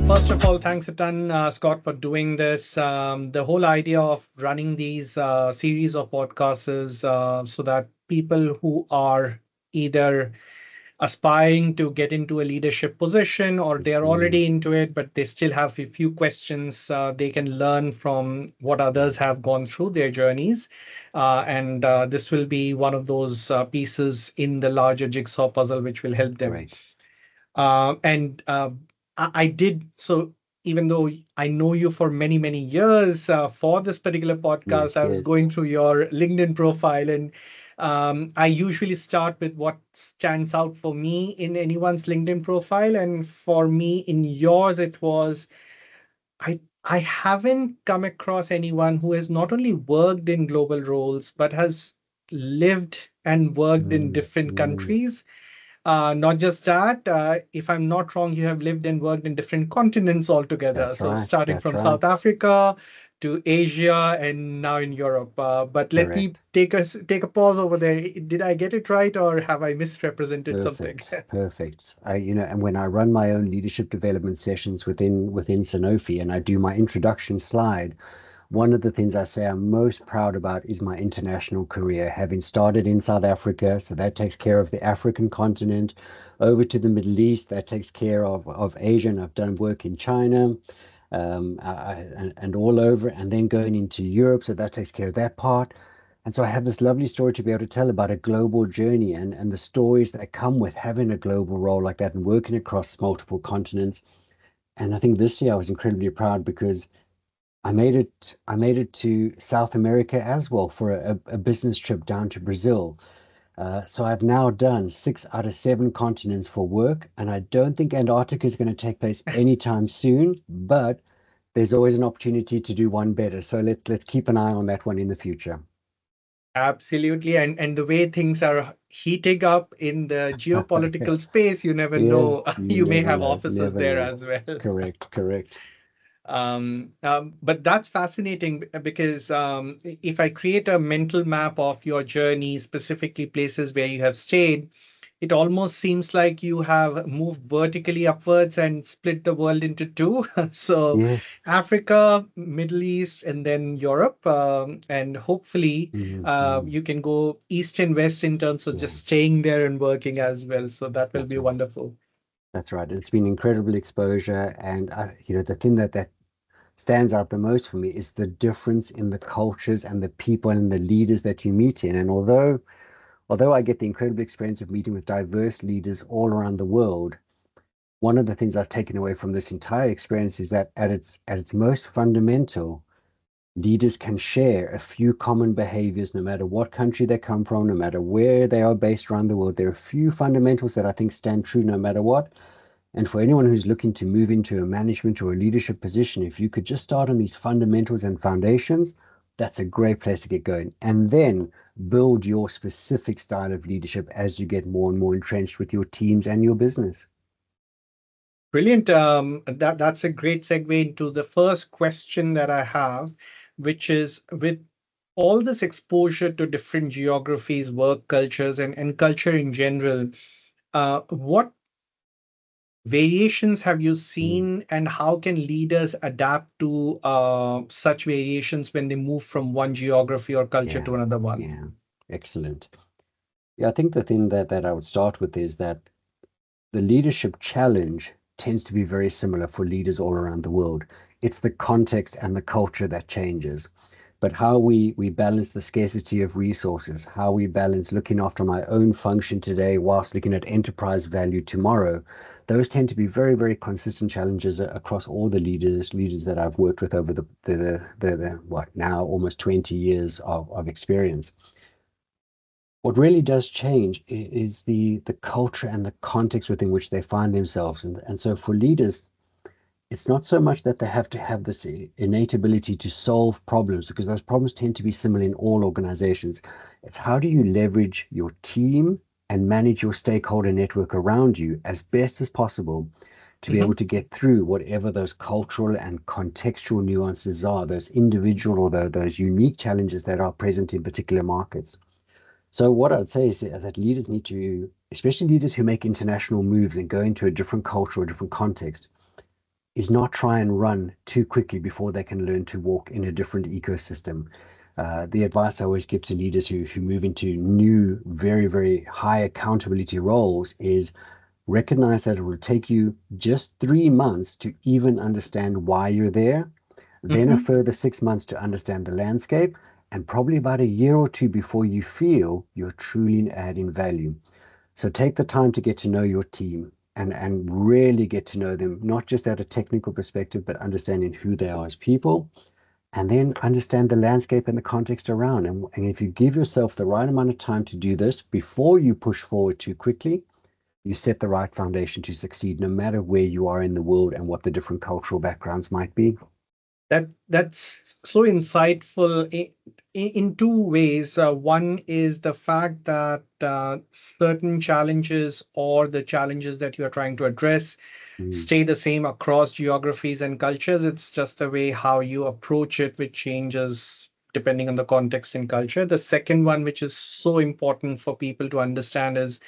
First of all, thanks a ton, Scott, for doing this. The whole idea of running these series of podcasts is so that people who are either aspiring to get into a leadership position or they are Mm, already into it, but they still have a few questions, they can learn from what others have gone through their journeys. And this will be one of those pieces in the larger jigsaw puzzle which will help them. great. And I did so. Even though I know you for many, many years, for this particular podcast, Yes, I was yes. going through your LinkedIn profile, and I usually start with what stands out for me in anyone's LinkedIn profile. And for me, in yours, it was I haven't come across anyone who has not only worked in global roles, but has lived and worked in Mm, different mm, countries. Not just that, if I'm not wrong, you have lived and worked in different continents altogether. that's So right. starting That's from right. South Africa to Asia and now in Europe. But let me Correct. take a pause over there. Did I get it right or have I misrepresented something? Perfect. Perfect. And when I run my own leadership development sessions within Sanofi and I do my introduction slide, one of the things I say I'm most proud about is my international career, having started in South Africa, so that takes care of the African continent, over to the Middle East, that takes care of Asia, and I've done work in China, and all over, and then going into Europe, so that takes care of that part. And so I have this lovely story to be able to tell about a global journey and the stories that come with having a global role like that and working across multiple continents. And I think this year I was incredibly proud because I made it to South America as well for a business trip down to Brazil. So I've now done 6 out of 7 continents for work, and I don't think Antarctica is going to take place anytime soon, but there's always an opportunity to do one better. So let's keep an eye on that one in the future. Absolutely. And the way things are heating up in the geopolitical space, you never Yeah, know. you You may never have know, offices never there know. as well. Correct, correct. But that's fascinating because if I create a mental map of your journey, specifically places where you have stayed, it almost seems like you have moved vertically upwards and split the world into two. So Yes. Africa, Middle East, and then Europe. And hopefully Hmm. you can go east and west in terms of Yeah, just staying there and working as well. So that will that's be right. wonderful. That's right. It's been incredible exposure, and the thing that stands out the most for me is the difference in the cultures and the people and the leaders that you meet in. And although I get the incredible experience of meeting with diverse leaders all around the world, one of the things I've taken away from this entire experience is that at its most fundamental, leaders can share a few common behaviors no matter what country they come from, no matter where they are based around the world. There are a few fundamentals that I think stand true no matter what. And for anyone who's looking to move into a management or a leadership position, if you could just start on these fundamentals and foundations, that's a great place to get going. And then build your specific style of leadership as you get more and more entrenched with your teams and your business. Brilliant. That's a great segue into the first question that I have, which is with all this exposure to different geographies, work cultures, and culture in general, what variations have you Mm, seen, and how can leaders adapt to such variations when they move from one geography or culture yeah, to another one? yeah, excellent. Yeah, I think the thing that I would start with is that the leadership challenge tends to be very similar for leaders all around the world. It's the context and the culture that changes. But how we balance the scarcity of resources, how we balance looking after my own function today whilst looking at enterprise value tomorrow, those tend to be very, very consistent challenges across all the leaders that I've worked with over the what now almost 20 years of experience. What really does change is the culture and the context within which they find themselves. And so for leaders, it's not so much that they have to have this innate ability to solve problems, because those problems tend to be similar in all organizations. It's how do you leverage your team and manage your stakeholder network around you as best as possible to be able Mhm. to get through whatever those cultural and contextual nuances are, those individual or those unique challenges that are present in particular markets. So what I'd say is that leaders need to, especially leaders who make international moves and go into a different culture or a different context, is not try and run too quickly before they can learn to walk in a different ecosystem. The advice I always give to leaders who move into new, very, very high accountability roles is recognize that it will take you just 3 months to even understand why you're there, then a Hmm. further 6 months to understand the landscape, and probably about a year or two before you feel you're truly adding value. So take the time to get to know your team and really get to know them, not just at a technical perspective, but understanding who they are as people, and then understand the landscape and the context around. And if you give yourself the right amount of time to do this before you push forward too quickly, you set the right foundation to succeed, no matter where you are in the world and what the different cultural backgrounds might be. That's so insightful in two ways. One is the fact that certain challenges or the challenges that you are trying to address Mm, stay the same across geographies and cultures. It's just the way how you approach it, which changes depending on the context and culture. The second one, which is so important for people to understand, is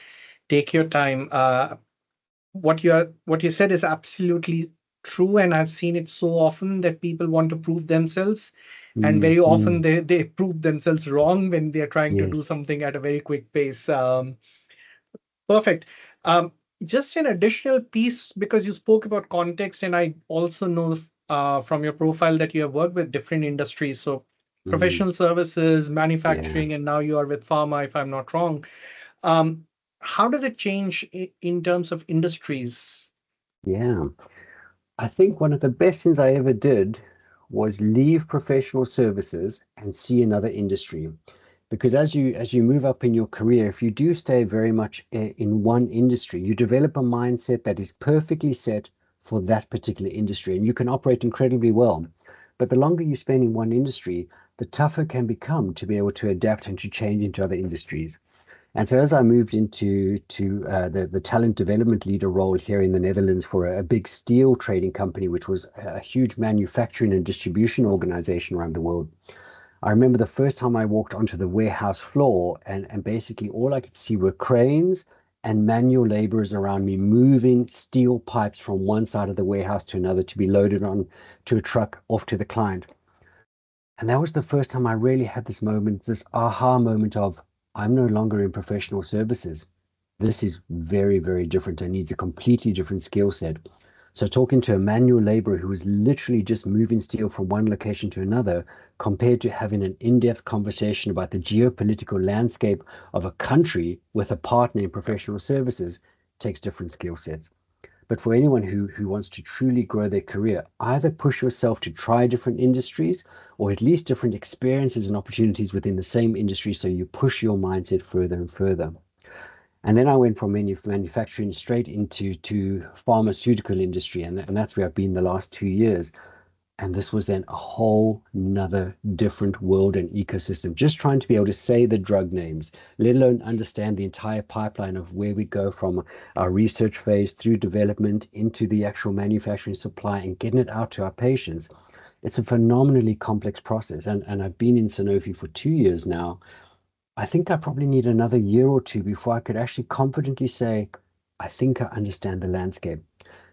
take your time. What you said is absolutely true, and I've seen it so often that people want to prove themselves, and mm, very often mm. they prove themselves wrong when they're trying to do Yes. something at a very quick pace. Perfect. Um, just an additional piece, because you spoke about context, and I also know from your profile that you have worked with different industries. So, Mm, professional services, yeah. manufacturing, and now you are with pharma, if I'm not wrong. Um, how does it change in terms of industries? Yeah. I think one of the best things I ever did was leave professional services and see another industry. Because as you move up in your career, if you do stay very much in one industry, you develop a mindset that is perfectly set for that particular industry, and you can operate incredibly well. But the longer you spend in one industry, the tougher it can become to be able to adapt and to change into other industries. And so as I moved into the talent development leader role here in the Netherlands for a big steel trading company, which was a huge manufacturing and distribution organization around the world, I remember the first time I walked onto the warehouse floor, and basically all I could see were cranes and manual laborers around me moving steel pipes from one side of the warehouse to another to be loaded on to a truck off to the client. And that was the first time I really had this moment, this aha moment of, I'm no longer in professional services. This is very, very different and needs a completely different skill set. So talking to a manual laborer who was literally just moving steel from one location to another, compared to having an in-depth conversation about the geopolitical landscape of a country with a partner in professional services, takes different skill sets. But for anyone who wants to truly grow their career, either push yourself to try different industries or at least different experiences and opportunities within the same industry so you push your mindset further and further. And then I went from manufacturing straight into pharmaceutical industry, and that's where I've been the last 2 years. And this was then a whole nother different world and ecosystem. Just trying to be able to say the drug names, let alone understand the entire pipeline of where we go from our research phase through development into the actual manufacturing supply and getting it out to our patients. It's a phenomenally complex process. And I've been in Sanofi for 2 years now. I think I probably need another year or two before I could actually confidently say, I think I understand the landscape.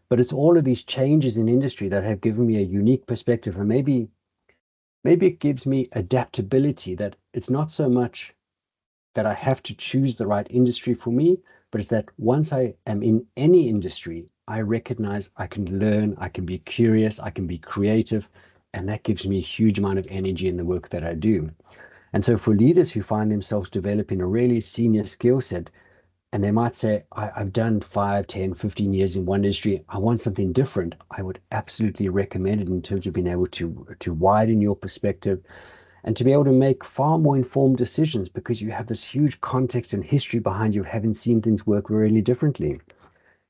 But it's all of these changes in industry that have given me a unique perspective, and maybe it gives me adaptability, that it's not so much that I have to choose the right industry for me, but it's that once I am in any industry, I recognize I can learn, I can be curious, I can be creative, and that gives me a huge amount of energy in the work that I do. And so for leaders who find themselves developing a really senior skill set, and they might say, I've done 5, 10, 15 years in one industry, I want something different, I would absolutely recommend it in terms of being able to widen your perspective and to be able to make far more informed decisions because you have this huge context and history behind you, having seen things work really differently.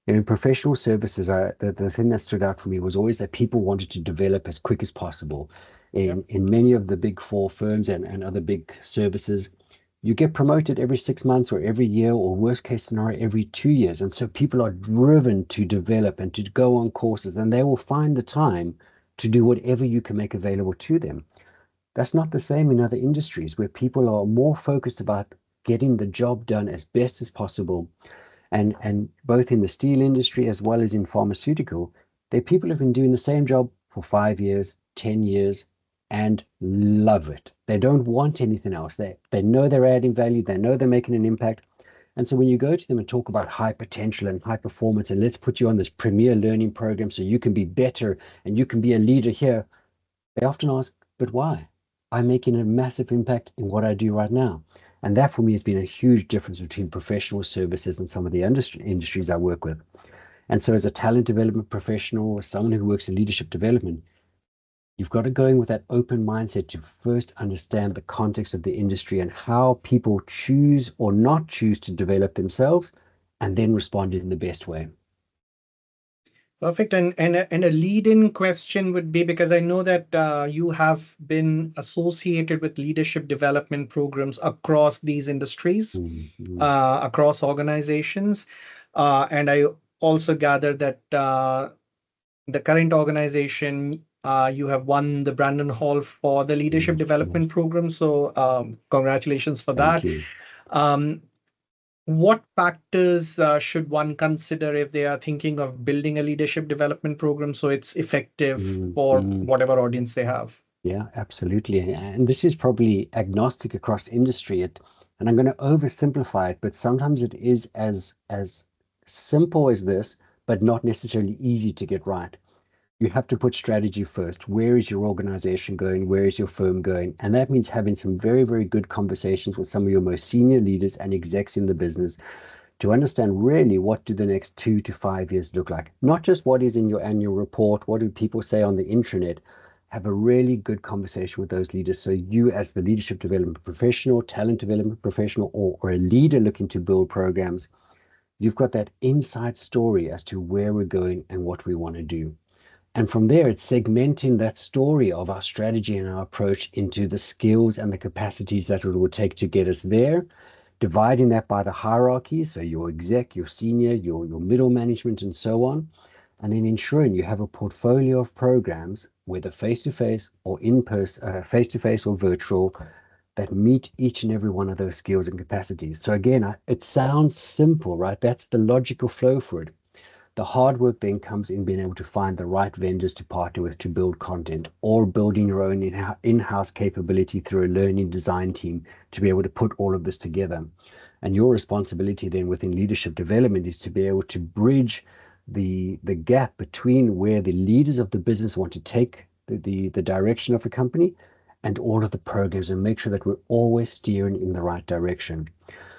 In professional services, the thing that stood out for me was always that people wanted to develop as quick as possible. Yep. In many of the big four firms and other big services, you get promoted every 6 months or every year, or worst case scenario, every 2 years. And so people are driven to develop and to go on courses, and they will find the time to do whatever you can make available to them. That's not the same in other industries where people are more focused about getting the job done as best as possible. And both in the steel industry as well as in pharmaceutical, They're people who've been doing the same job for 5 years, 10 years, and love it. They don't want anything else. They know they're adding value, they know they're making an impact. And so when you go to them and talk about high potential and high performance, and let's put you on this premier learning program so you can be better and you can be a leader here, they often ask, but why? I'm making a massive impact in what I do right now. And that for me has been a huge difference between professional services and some of the industries I work with. And so, as a talent development professional or someone who works in leadership development, you've got to go in with that open mindset to first understand the context of the industry and how people choose or not choose to develop themselves, and then respond in the best way. Perfect. And a lead-in question would be, because I know that you have been associated with leadership development programs across these industries, Mm-hmm. across organizations, and I also gather that the current organization, you have won the Brandon Hall for the leadership Yes, development yes. program. So congratulations for Thank that. you. Um, what factors should one consider if they are thinking of building a leadership development program so it's effective for Mm-hmm. whatever audience they have? Yeah, absolutely. And this is probably agnostic across industry. And I'm going to oversimplify it, but sometimes it is as simple as this, but not necessarily easy to get right. You have to put strategy first. Where is your organization going? Where is your firm going? And that means having some very, very good conversations with some of your most senior leaders and execs in the business to understand really what do the next 2 to 5 years look like. Not just what is in your annual report, what do people say on the intranet. Have a really good conversation with those leaders. So you, as the leadership development professional, talent development professional, or a leader looking to build programs, you've got that inside story as to where we're going and what we want to do. And from there, it's segmenting that story of our strategy and our approach into the skills and the capacities that it will take to get us there, dividing that by the hierarchy, so your exec, your senior, your middle management, and so on, and then ensuring you have a portfolio of programs, whether face-to-face or in person, face-to-face or virtual, that meet each and every one of those skills and capacities. So again, it sounds simple, right? That's the logical flow for it. The hard work then comes in being able to find the right vendors to partner with to build content, or building your own in-house capability through a learning design team to be able to put all of this together. And your responsibility then within leadership development is to be able to bridge the gap between where the leaders of the business want to take the direction of the company and all of the programs, and make sure that we're always steering in the right direction.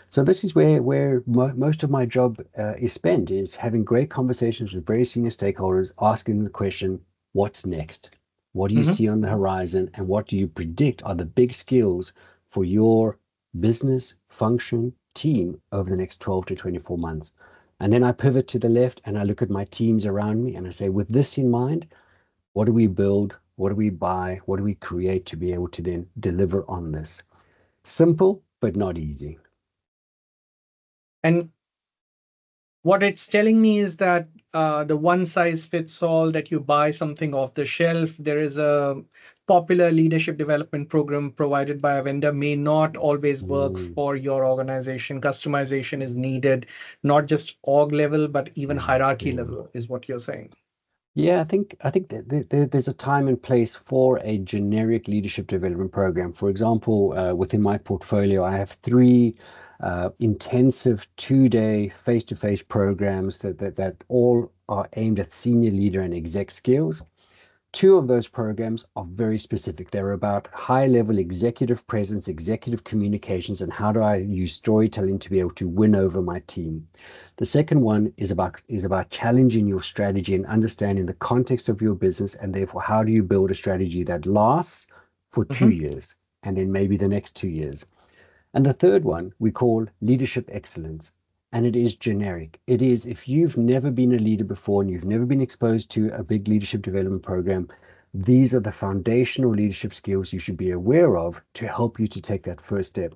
So this is where most of my job is spent, is having great conversations with very senior stakeholders, asking the question, what's next? What do you Mhm. see on the horizon? And what do you predict are the big skills for your business function team over the next 12 to 24 months? And then I pivot to the left and I look at my teams around me and I say, with this in mind, what do we build? What do we buy? What do we create to be able to then deliver on this? Simple, but not easy. And what it's telling me is that the one size fits all, that you buy something off the shelf, there is a popular leadership development program provided by a vendor, may not always work Mm, for your organization. Customization is needed, not just org level, but even mm, hierarchy mm. level, is what you're saying. Yeah, I think that there's a time and place for a generic leadership development program. For example, within my portfolio, I have three intensive 2-day face-to-face programs that all are aimed at senior leader and exec skills. Two of those programs are very specific. They're about high level executive presence, executive communications, and how do I use storytelling to be able to win over my team. The second one is about challenging your strategy and understanding the context of your business, and therefore how do you build a strategy that lasts for two Mhm. years and then maybe the next 2 years. And the third one we call leadership excellence. And it is generic. It is, if you've never been a leader before and you've never been exposed to a big leadership development program, these are the foundational leadership skills you should be aware of to help you to take that first step.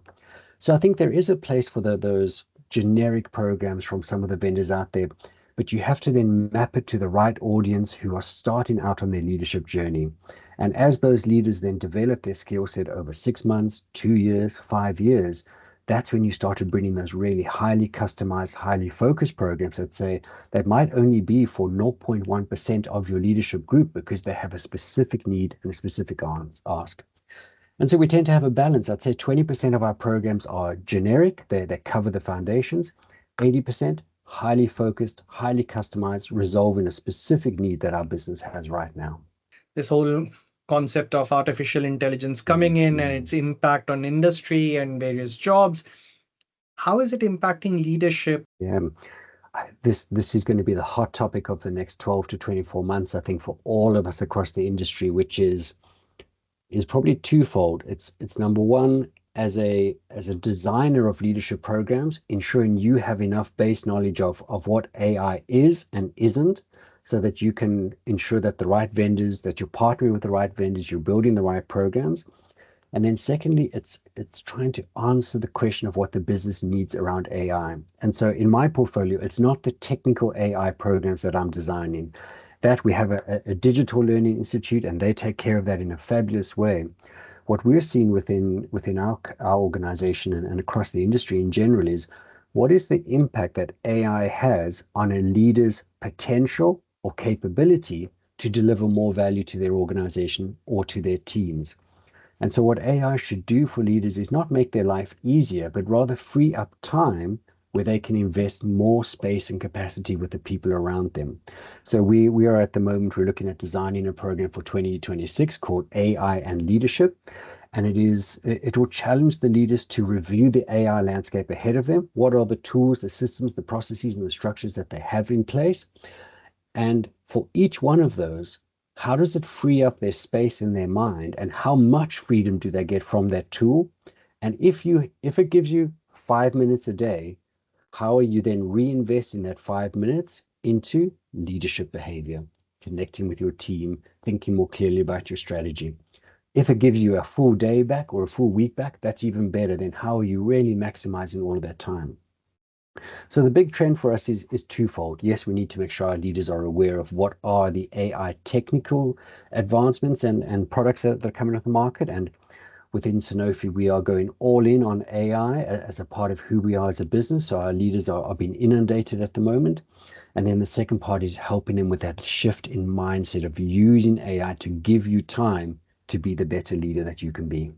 So I think there is a place for those generic programs from some of the vendors out there, but you have to then map it to the right audience who are starting out on their leadership journey. And as those leaders then develop their skill set over 6 months, 2 years, 5 years, that's when you started bringing those really highly customized, highly focused programs that say that might only be for 0.1% of your leadership group because they have a specific need and a specific ask. And so we tend to have a balance. I'd say 20% of our programs are generic, they cover the foundations, 80% highly focused, highly customized, resolving a specific need that our business has right now. This whole concept of artificial intelligence coming in and its impact on industry and various jobs, how is it impacting leadership? Yeah, this is going to be the hot topic of the next 12 to 24 months, I think, for all of us across the industry, which is probably twofold. It's number one, as a designer of leadership programs, ensuring you have enough base knowledge of what AI is and isn't, so that you can ensure that the right vendors, that you're partnering with the right vendors, you're building the right programs. And then secondly, it's trying to answer the question of what the business needs around AI. And so in my portfolio, it's not the technical AI programs that I'm designing. That we have a digital learning institute, and they take care of that in a fabulous way. What we're seeing within our organization and across the industry in general is what is the impact that AI has on a leader's potential or capability to deliver more value to their organization or to their teams. And so what AI should do for leaders is not make their life easier, but rather free up time where they can invest more space and capacity with the people around them. So we are at the moment, we're looking at designing a program for 2026 called AI and Leadership. And it will challenge the leaders to review the AI landscape ahead of them. What are the tools, the systems, the processes, and the structures that they have in place? And for each one of those, how does it free up their space in their mind, and how much freedom do they get from that tool? And if it gives you 5 minutes a day, how are you then reinvesting that 5 minutes into leadership behavior, connecting with your team, thinking more clearly about your strategy? If it gives you a full day back or a full week back, that's even better. Then how are you really maximizing all of that time? So the big trend for us is twofold. Yes, we need to make sure our leaders are aware of what are the AI technical advancements and products that are coming to the market. And within Sanofi, we are going all in on AI as a part of who we are as a business. So our leaders are being inundated at the moment. And then the second part is helping them with that shift in mindset of using AI to give you time to be the better leader that you can be.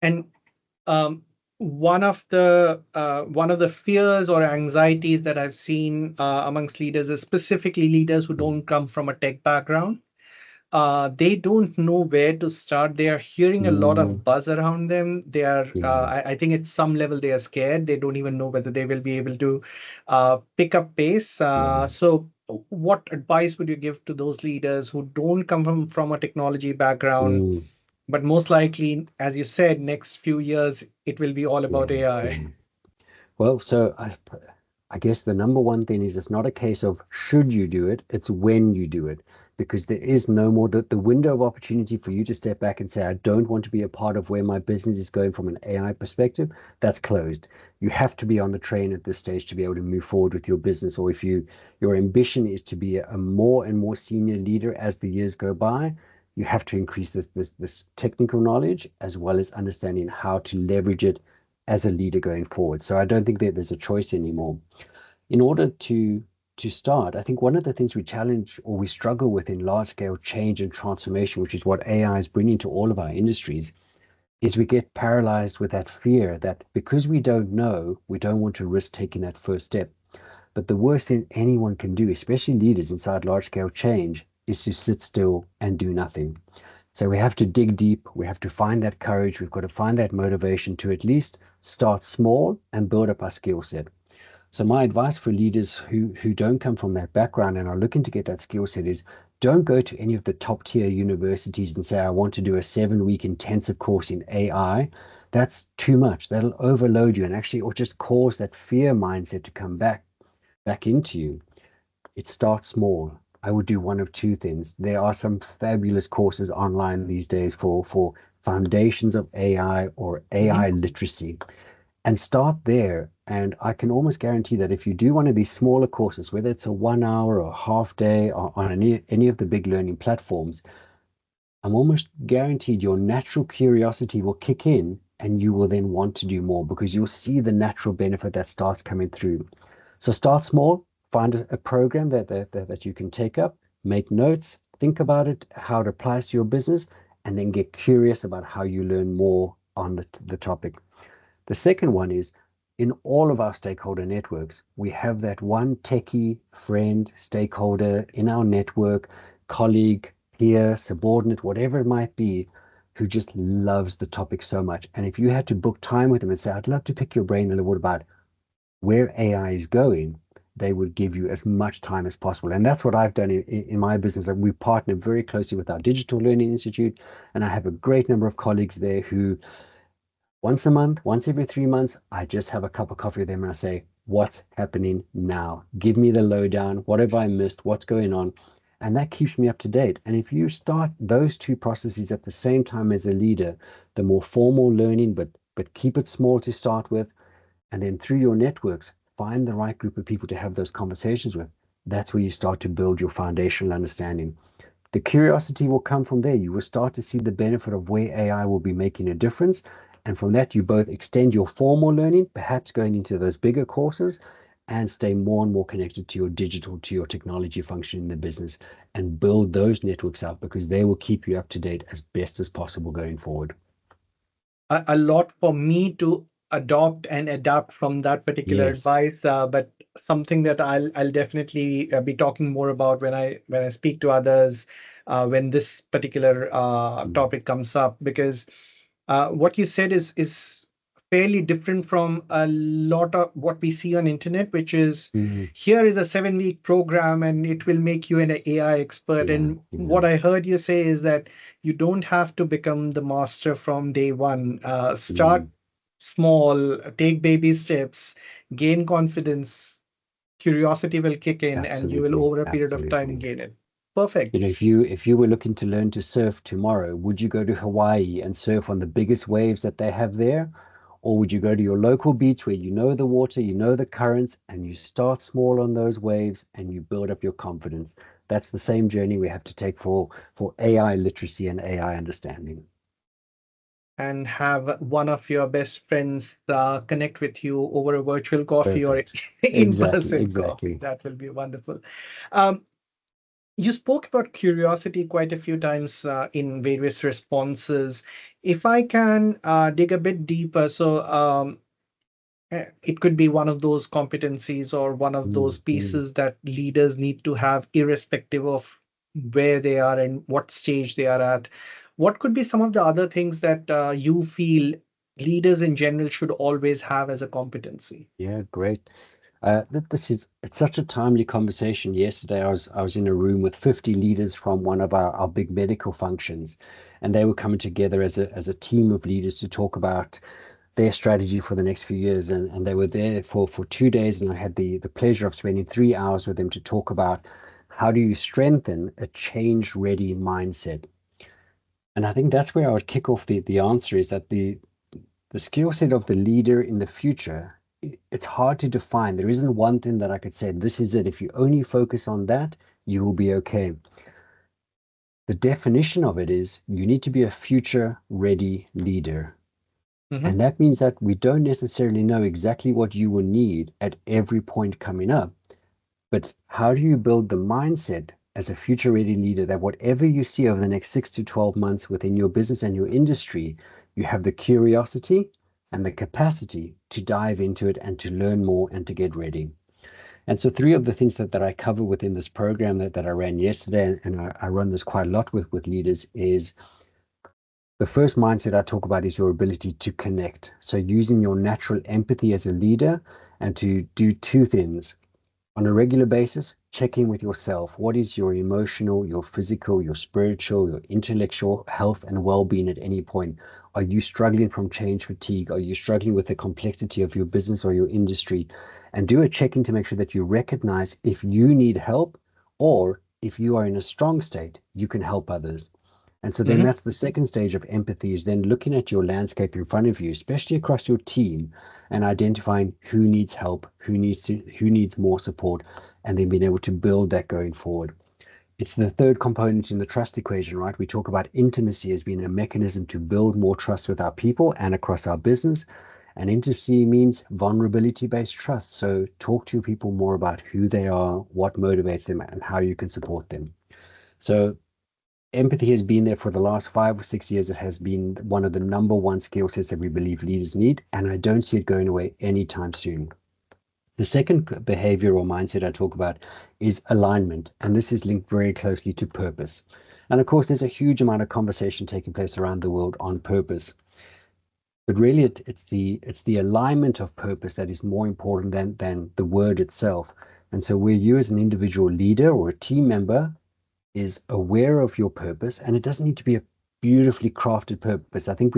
And one of the fears or anxieties that I've seen amongst leaders is specifically leaders who don't come from a tech background. They don't know where to start. They are hearing a lot Mm, of buzz around them. They are, yeah. I think at some level they are scared. They don't even know whether they will be able to pick up pace. Yeah. So what advice would you give to those leaders who don't come from a technology background? Mm, But most likely, as you said, next few years, it will be all about yeah. AI. Yeah. Well, so I guess the number one thing is it's not a case of should you do it, it's when you do it. Because there is no more the window of opportunity for you to step back and say, I don't want to be a part of where my business is going from an AI perspective, that's closed. You have to be on the train at this stage to be able to move forward with your business. Or if your ambition is to be a more and more senior leader as the years go by, you have to increase this technical knowledge as well as understanding how to leverage it as a leader going forward. So I don't think that there's a choice anymore. In order to start, I think one of the things we challenge or we struggle with in large scale change and transformation, which is what AI is bringing to all of our industries, is we get paralyzed with that fear that because we don't know, we don't want to risk taking that first step. But the worst thing anyone can do, especially leaders inside large scale change, is to sit still and do nothing. So we have to dig deep. We have to find that courage. We've got to find that motivation to at least start small and build up our skill set. So my advice for leaders who don't come from that background and are looking to get that skill set is don't go to any of the top tier universities and say, I want to do a 7-week intensive course in AI. That's too much. That'll overload you and actually or just cause that fear mindset to come back into you. It starts small. I would do one of two things. There are some fabulous courses online these days for foundations of AI or Mhm. AI literacy, and start there. And I can almost guarantee that if you do one of these smaller courses, whether it's a 1 hour or a half day or on any of the big learning platforms, I'm almost guaranteed your natural curiosity will kick in and you will then want to do more because you'll see the natural benefit that starts coming through. So start small, find a program that you can take up, make notes, think about it, how it applies to your business, and then get curious about how you learn more on the topic. The second one is in all of our stakeholder networks, we have that one techie friend, stakeholder in our network, colleague, peer, subordinate, whatever it might be, who just loves the topic so much. And if you had to book time with them and say, I'd love to pick your brain a little bit about where AI is going, they would give you as much time as possible. And that's what I've done in my business. We partner very closely with our Digital Learning Institute, and I have a great number of colleagues there who once a month, once every 3 months, I just have a cup of coffee with them and I say, what's happening now? Give me the lowdown. What have I missed? What's going on? And that keeps me up to date. And if you start those two processes at the same time as a leader, the more formal learning, but keep it small to start with, and then through your networks, find the right group of people to have those conversations with. That's where you start to build your foundational understanding. The curiosity will come from there. You will start to see the benefit of where AI will be making a difference. And from that, you both extend your formal learning, perhaps going into those bigger courses, and stay more and more connected to your digital, to your technology function in the business, and build those networks up because they will keep you up to date as best as possible going forward. A lot for me to adopt and adapt from that particular Yes. advice, but something that I'll definitely be talking more about when I speak to others when this particular Mm, topic comes up, because what you said is fairly different from a lot of what we see on internet, which is mm, here is a 7-week program and it will make you an AI expert. yeah, And yeah. what I heard you say is that you don't have to become the master from day one. Start Mm, small, take baby steps, gain confidence, curiosity will kick in, and you will absolutely, over a period of time absolutely. gain it. Perfect. If you were looking to learn to surf tomorrow, would you go to Hawaii and surf on the biggest waves that they have there? Or would you go to your local beach where you know the water, you know the currents, and you start small on those waves and you build up your confidence? That's the same journey we have to take for AI literacy and AI understanding. And have one of your best friends connect with you over a virtual coffee or Perfect. Exactly, in-person coffee. exactly. That will be wonderful. Um, you spoke about curiosity quite a few times in various responses. If I can dig a bit deeper, it could be one of those competencies or one of Mm, those mm. pieces that leaders need to have, irrespective of where they are and what stage they are at. What could be some of the other things that you feel leaders in general should always have as a competency? Yeah, great. This is it's such a timely conversation. Yesterday, I was in a room with 50 leaders from one of our big medical functions, and they were coming together as a team of leaders to talk about their strategy for the next few years. And they were there for 2 days, and I had the pleasure of spending 3 hours with them to talk about how do you strengthen a change-ready mindset. And I think that's where I would kick off the answer is that the skill set of the leader in the future, it's hard to define. There isn't one thing that I could say, this is it. If you only focus on that, you will be okay. The definition of it is you need to be a future ready leader. Hmm. And that means that we don't necessarily know exactly what you will need at every point coming up. But how do you build the mindset as a future ready leader that whatever you see over the next 6 to 12 months within your business and your industry, you have the curiosity and the capacity to dive into it and to learn more and to get ready? And so, three of the things that I cover within this program that I ran yesterday, and I run this quite a lot with leaders, is the first mindset I talk about is your ability to connect. So, using your natural empathy as a leader and to do two things on a regular basis, check in with yourself. What is your emotional, your physical, your spiritual, your intellectual health and well being at any point? Are you struggling from change fatigue? Are you struggling with the complexity of your business or your industry? And do a check in to make sure that you recognize if you need help or if you are in a strong state, you can help others. And so then Hmm. that's the second stage of empathy is then looking at your landscape in front of you, especially across your team, and identifying who needs help, who needs more support, and then being able to build that going forward. It's the third component in the trust equation, right? We talk about intimacy as being a mechanism to build more trust with our people and across our business. And intimacy means vulnerability-based trust. So talk to your people more about who they are, what motivates them, and how you can support them. So empathy has been there for the last 5 or 6 years. It has been one of the number one skill sets that we believe leaders need, and I don't see it going away anytime soon. The second behavior or mindset I talk about is alignment, and this is linked very closely to purpose. And of course, there's a huge amount of conversation taking place around the world on purpose. But really, it's the alignment of purpose that is more important than the word itself. And so, where you as an individual leader or a team member is aware of your purpose, and it doesn't need to be a beautifully crafted purpose. I think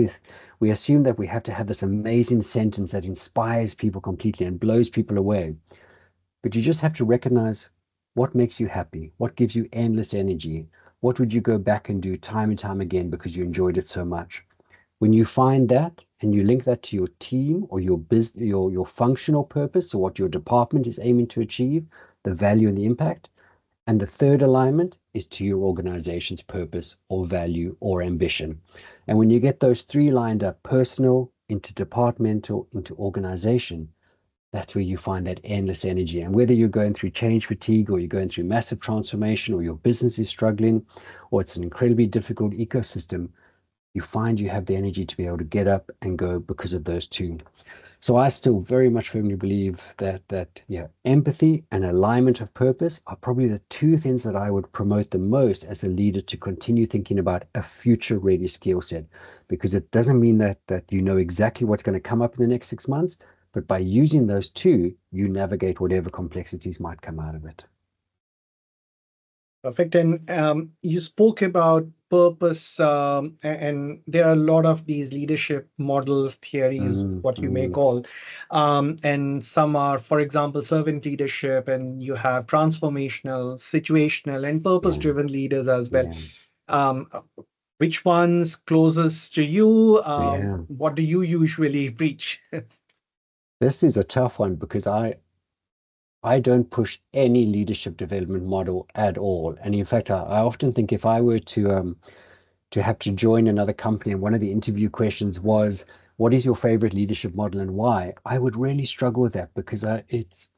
we assume that we have to have this amazing sentence that inspires people completely and blows people away. But you just have to recognize what makes you happy, what gives you endless energy, what would you go back and do time and time again because you enjoyed it so much. When you find that and you link that to your team or your business, your functional purpose, or what your department is aiming to achieve, the value and the impact, and the third alignment is to your organization's purpose or value or ambition. And when you get those three lined up, personal, interdepartmental, into organization, that's where you find that endless energy. And whether you're going through change fatigue or you're going through massive transformation or your business is struggling or it's an incredibly difficult ecosystem, you find you have the energy to be able to get up and go because of those two. So I still very much firmly believe that yeah, empathy and alignment of purpose are probably the two things that I would promote the most as a leader to continue thinking about a future ready skill set, because it doesn't mean that you know exactly what's going to come up in the next 6 months, but by using those two, you navigate whatever complexities might come out of it. Perfect. And you spoke about purpose, and there are a lot of these leadership models, theories, Mm, what you may mm, call. And some are, for example, servant leadership, and you have transformational, situational, and yeah, purpose-driven leaders as well. yeah, Um, which one's closest to you? yeah. What do you usually preach? This is a tough one because I don't push any leadership development model at all. And in fact, I often think if I were to have to join another company and one of the interview questions was, what is your favorite leadership model and why? I would really struggle with that because it's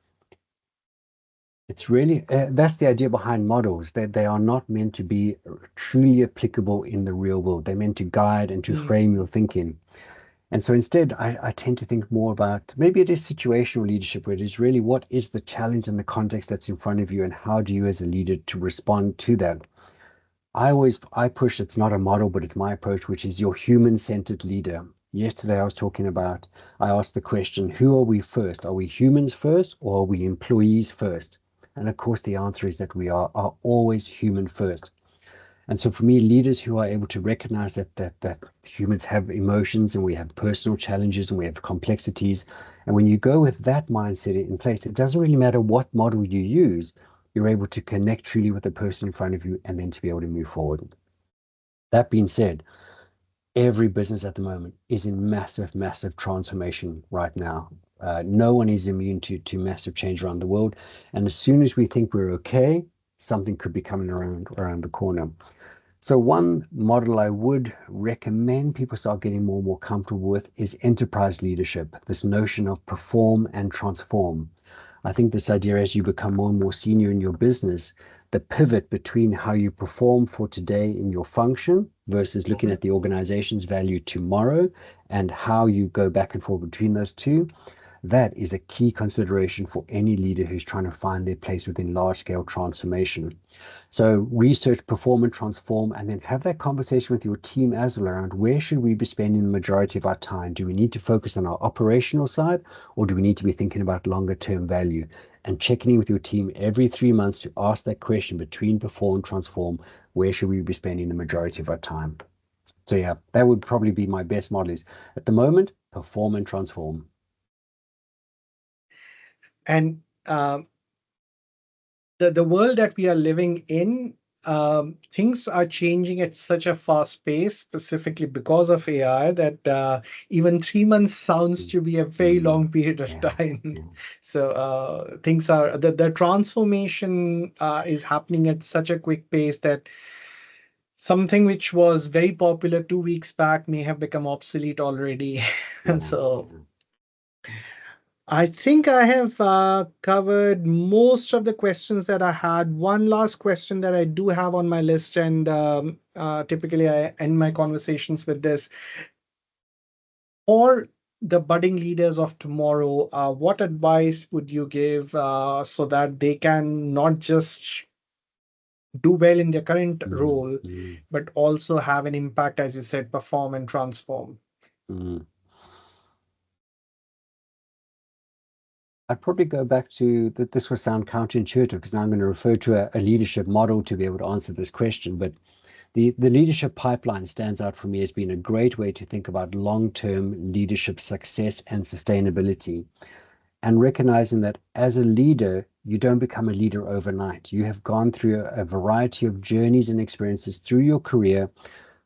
really that's the idea behind models, that they are not meant to be truly applicable in the real world. They're meant to guide and to frame your thinking. And so instead, I tend to think more about maybe it is situational leadership, where it is really what is the challenge and the context that's in front of you, and how do you as a leader to respond to that. I push it's not a model, but it's my approach, which is your human-centered leader. Yesterday, I asked the question, who are we first? Are we humans first or are we employees first? And of course, the answer is that we are always human first. And so for me, leaders who are able to recognize that humans have emotions and we have personal challenges and we have complexities. And when you go with that mindset in place, it doesn't really matter what model you use, you're able to connect truly with the person in front of you and then to be able to move forward. That being said, every business at the moment is in massive, massive transformation right now. No one is immune to massive change around the world. And as soon as we think we're okay, something could be coming around the corner. So one model I would recommend people start getting more and more comfortable with is enterprise leadership, this notion of perform and transform. I think this idea, as you become more and more senior in your business, the pivot between how you perform for today in your function versus looking at the organization's value tomorrow and how you go back and forth between those two, that is a key consideration for any leader who's trying to find their place within large scale transformation. So research, perform, and transform, and then have that conversation with your team as well around where should we be spending the majority of our time? Do we need to focus on our operational side, or do we need to be thinking about longer term value? And checking in with your team every 3 months to ask that question between perform and transform, where should we be spending the majority of our time? So yeah, that would probably be my best model is at the moment, perform and transform. And the world that we are living in, things are changing at such a fast pace, specifically because of AI, that even 3 months sounds Mm, to be a very mm, long period of yeah, time. yeah, So things are the transformation is happening at such a quick pace that something which was very popular 2 weeks back may have become obsolete already. yeah, So yeah. I think I have covered most of the questions that I had. One last question that I do have on my list, and typically I end my conversations with this. For the budding leaders of tomorrow, what advice would you give so that they can not just do well in their current Mm, role, mm, but also have an impact, as you said, perform and transform? mm. I'd probably go back to that. This will sound counterintuitive because now I'm going to refer to a leadership model to be able to answer this question. But the leadership pipeline stands out for me as being a great way to think about long-term leadership success and sustainability, and recognizing that as a leader, you don't become a leader overnight. You have gone through a variety of journeys and experiences through your career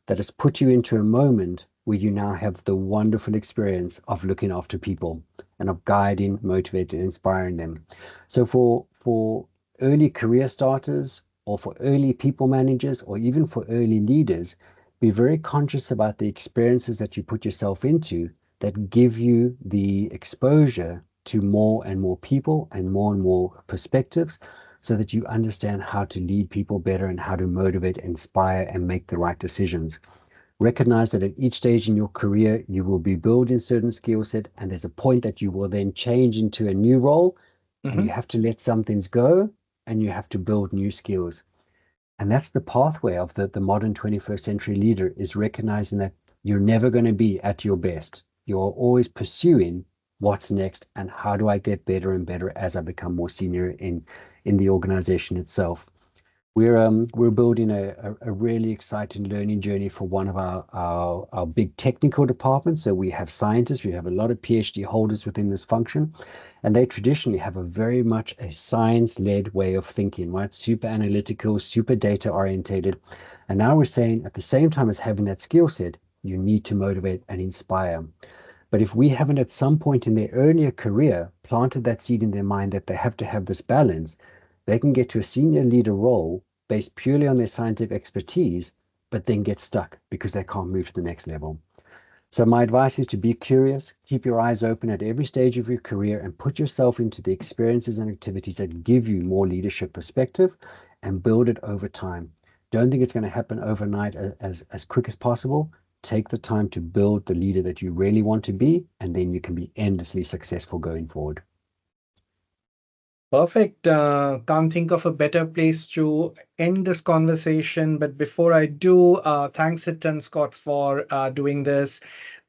that has put you into a moment where you now have the wonderful experience of looking after people and of guiding, motivating, inspiring them. So for early career starters or for early people managers or even for early leaders, be very conscious about the experiences that you put yourself into that give you the exposure to more and more people and more perspectives so that you understand how to lead people better and how to motivate, inspire, and make the right decisions. Recognize that at each stage in your career, you will be building certain skill set, and there's a point that you will then change into a new role, and you Mhm. have to let some things go, and you have to build new skills. And that's the pathway of the modern 21st century leader is recognizing that you're never going to be at your best. You're always pursuing what's next and how do I get better and better as I become more senior in the organization itself. We're building a really exciting learning journey for one of our big technical departments. So we have scientists, we have a lot of PhD holders within this function, and they traditionally have a very much a science-led way of thinking, right? Super analytical, super data orientated. And now we're saying at the same time as having that skill set, you need to motivate and inspire. But if we haven't at some point in their earlier career planted that seed in their mind that they have to have this balance, they can get to a senior leader role based purely on their scientific expertise, but then get stuck because they can't move to the next level. So my advice is to be curious, keep your eyes open at every stage of your career, and put yourself into the experiences and activities that give you more leadership perspective and build it over time. Don't think it's going to happen overnight as quick as possible. Take the time to build the leader that you really want to be, and then you can be endlessly successful going forward. Perfect. Can't think of a better place to end this conversation. But before I do, thanks a ton, Scott, for doing this.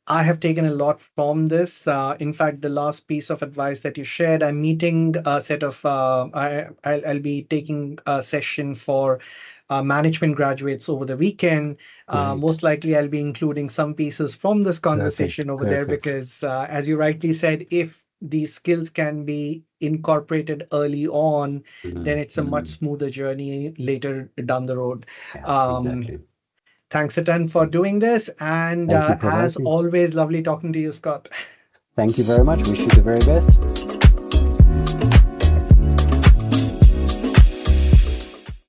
I have taken a lot from this. In fact, the last piece of advice that you shared, I'm meeting a set of, I'll be taking a session for management graduates over the weekend. Great. Most likely, I'll be including some pieces from this Perfect. conversation over there Perfect. because, as you rightly said, if these skills can be incorporated early on, then Mm, it's a much mm. smoother journey later down the road. Yeah, Um, exactly. Thanks a ton for doing this. And Thank you, as Prabhati. always, lovely talking to you, Scott. Thank you very much. Wish you the very best.